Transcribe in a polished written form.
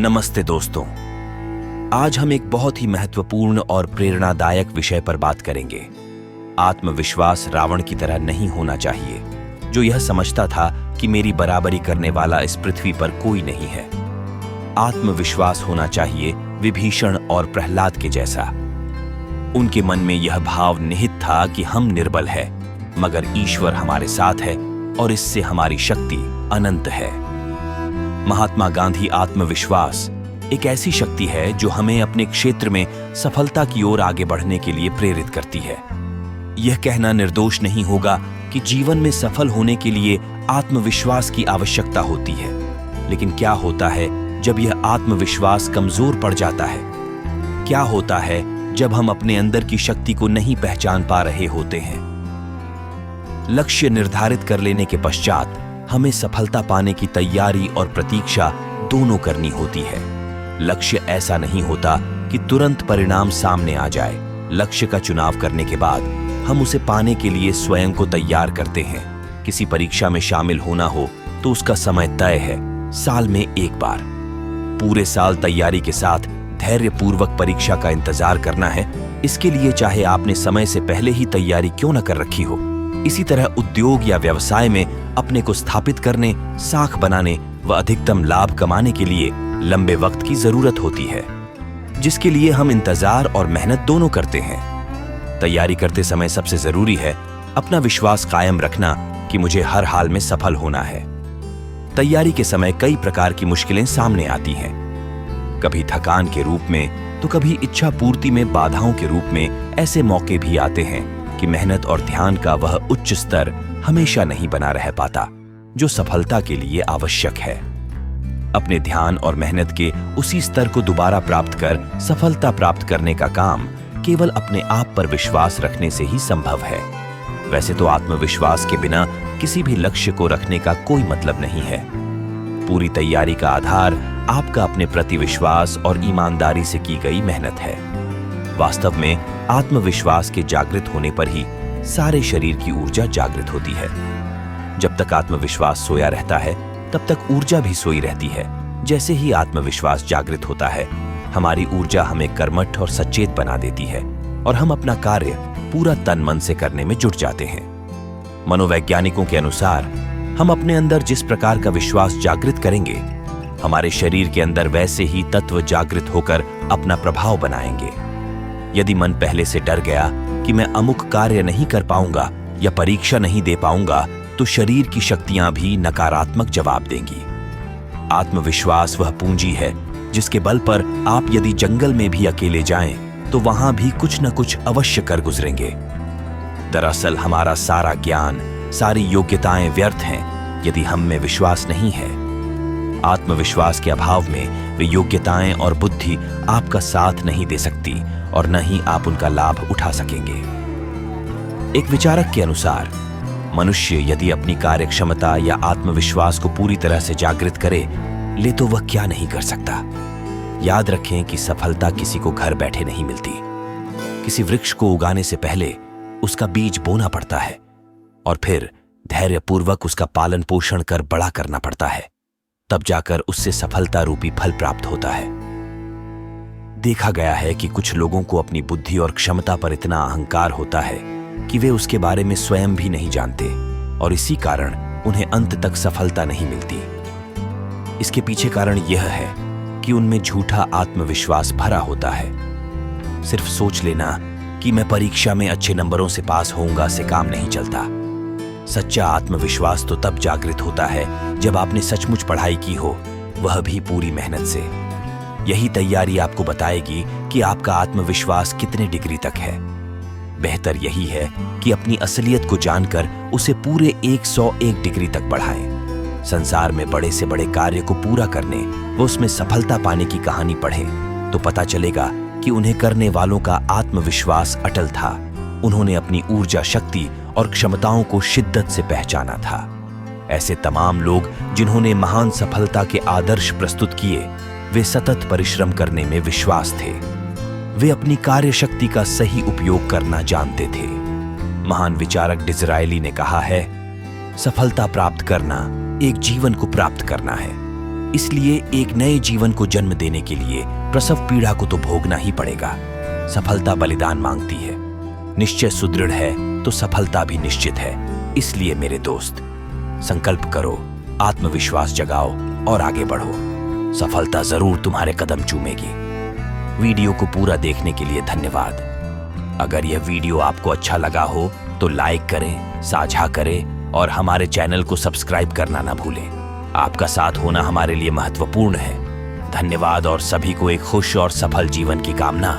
नमस्ते दोस्तों, आज हम एक बहुत ही महत्वपूर्ण और प्रेरणादायक विषय पर बात करेंगे। आत्मविश्वास रावण की तरह नहीं होना चाहिए, जो यह समझता था कि मेरी बराबरी करने वाला इस पृथ्वी पर कोई नहीं है। आत्मविश्वास होना चाहिए विभीषण और प्रहलाद के जैसा। उनके मन में यह भाव निहित था कि हम निर्बल हैं, मगर ईश्वर हमारे साथ है और इससे हमारी शक्ति अनंत है। महात्मा गांधी आत्मविश्वास एक ऐसी शक्ति है जो हमें अपने क्षेत्र में सफलता की ओर आगे बढ़ने के लिए प्रेरित करती है। यह कहना निर्दोष नहीं होगा कि जीवन में सफल होने के लिए आत्मविश्वास की आवश्यकता होती है, लेकिन क्या होता है जब यह आत्मविश्वास कमजोर पड़ जाता है? क्या होता है जब हम अपने अंदर की शक्ति को नहीं पहचान पा रहे होते हैं? लक्ष्य निर्धारित कर लेने के पश्चात हमें सफलता पाने की तैयारी और प्रतीक्षा दोनों करनी होती है। लक्ष्य ऐसा नहीं होता कि तुरंत परिणाम सामने आ जाए। लक्ष्य का चुनाव करने के बाद हम उसे पाने के लिए स्वयं को तैयार करते हैं। किसी परीक्षा में शामिल होना हो तो उसका समय तय है, साल में एक बार। पूरे साल तैयारी के साथ धैर्यपूर्वक परीक्षा का इंतजार करना है। इसके लिए चाहे आपने समय से पहले ही तैयारी क्यों न कर रखी हो। इसी तरह उद्योग या व्यवसाय में अपने को स्थापित करने, साख बनाने व अधिकतम लाभ कमाने के लिए लंबे वक्त की जरूरत होती है, जिसके लिए हम इंतजार और मेहनत दोनों करते हैं। तैयारी करते समय सबसे जरूरी है अपना विश्वास कायम रखना कि मुझे हर हाल में सफल होना है। तैयारी के समय कई प्रकार की मुश्किलें सामने आती हैं, कभी थकान के रूप में तो कभी इच्छा पूर्ति में बाधाओं के रूप में। ऐसे मौके भी आते हैं कि मेहनत और ध्यान का वह उच्च स्तर हमेशा नहीं बना रह पाता जो सफलता के लिए आवश्यक है। अपने ध्यान और मेहनत के उसी स्तर को दोबारा प्राप्त कर सफलता प्राप्त करने का काम केवल अपने आप पर विश्वास रखने से ही संभव है। वैसे तो आत्मविश्वास के बिना किसी भी लक्ष्य को रखने का कोई मतलब नहीं है। पूरी तैयारी का आधार आपका अपने प्रति विश्वास और ईमानदारी से की गई मेहनत है। वास्तव में आत्मविश्वास के जागृत होने पर ही सारे शरीर की ऊर्जा जागृत होती है। जब तक आत्मविश्वास सोया रहता है तब तक ऊर्जा भी सोई रहती है। जैसे ही आत्मविश्वास जागृत होता है, हमारी ऊर्जा हमें कर्मठ और सचेत बना देती है और हम अपना कार्य पूरा तन मन से करने में जुट जाते हैं। मनोवैज्ञानिकों के अनुसार हम अपने अंदर जिस प्रकार का विश्वास जागृत करेंगे, हमारे शरीर के अंदर वैसे ही तत्व जागृत होकर अपना प्रभाव बनाएंगे। यदि मन पहले से डर गया कि मैं अमुक कार्य नहीं कर पाऊंगा या परीक्षा नहीं दे पाऊंगा, तो शरीर की शक्तियां भी नकारात्मक जवाब देंगी। आत्मविश्वास वह पूंजी है जिसके बल पर आप यदि जंगल में भी अकेले जाएं तो वहां भी कुछ न कुछ अवश्य कर गुजरेंगे। दरअसल हमारा सारा ज्ञान, सारी योग्यताएं व्यर्थ हैं यदि हम में विश्वास नहीं है। आत्मविश्वास के अभाव में वे योग्यताएं और बुद्धि आपका साथ नहीं दे सकती और न ही आप उनका लाभ उठा सकेंगे। एक विचारक के अनुसार मनुष्य यदि अपनी कार्य क्षमता या आत्मविश्वास को पूरी तरह से जागृत करे ले तो वह क्या नहीं कर सकता। याद रखें कि सफलता किसी को घर बैठे नहीं मिलती। किसी वृक्ष को उगाने से पहले उसका बीज बोना पड़ता है और फिर धैर्यपूर्वक उसका पालन पोषण कर बड़ा करना पड़ता है, तब जाकर उससे सफलता रूपी फल प्राप्त होता है। देखा गया है कि कुछ लोगों को अपनी बुद्धि और क्षमता पर इतना अहंकार होता है कि वे उसके बारे में स्वयं भी नहीं जानते और इसी कारण उन्हें अंत तक सफलता नहीं मिलती। इसके पीछे कारण यह है कि उनमें झूठा आत्मविश्वास भरा होता है। सिर्फ सोच लेना कि मैं परीक्षा में अच्छे नंबरों से पास होऊंगा से काम नहीं चलता। सच्चा आत्मविश्वास तो तब जागृत होता है जब आपने सचमुच पढ़ाई की हो, वह भी पूरी मेहनत से। यही तैयारी आपको बताएगी कि आपका आत्मविश्वास कितने डिग्री तक है। बेहतर यही है कि अपनी असलियत को जानकर उसे पूरे 101 डिग्री तक बढ़ाएं। संसार में बड़े से बड़े कार्य को पूरा करने व उसमें सफलता पाने की कहानी पढ़ें तो पता चलेगा कि उन्हें करने वालों का आत्मविश्वास अटल था। उन्होंने अपनी ऊर्जा, शक्ति और क्षमताओं को शिद्दत से पहचाना था। ऐसे तमाम लोग जिन्होंने महान सफलता के आदर्श प्रस्तुत किए, वे सतत परिश्रम करने में विश्वास थे। वे अपनी कार्य शक्ति का सही उपयोग करना जानते थे। महान विचारक डिज़रायली ने कहा है, सफलता प्राप्त करना एक जीवन को प्राप्त करना है। इसलिए एक नए जीवन को जन्म देने के लिए प्रसव पीड़ा को तो भोगना ही पड़ेगा। सफलता बलिदान मांगती है। निश्चय सुदृढ़ है तो सफलता भी निश्चित है। इसलिए मेरे दोस्त, संकल्प करो, आत्मविश्वास जगाओ और आगे बढ़ो। सफलता जरूर तुम्हारे कदम चूमेगी। वीडियो को पूरा देखने के लिए धन्यवाद। अगर यह वीडियो आपको अच्छा लगा हो तो लाइक करें, साझा करें और हमारे चैनल को सब्सक्राइब करना ना भूलें। आपका साथ होना हमारे लिए महत्वपूर्ण है। धन्यवाद और सभी को एक खुश और सफल जीवन की कामना।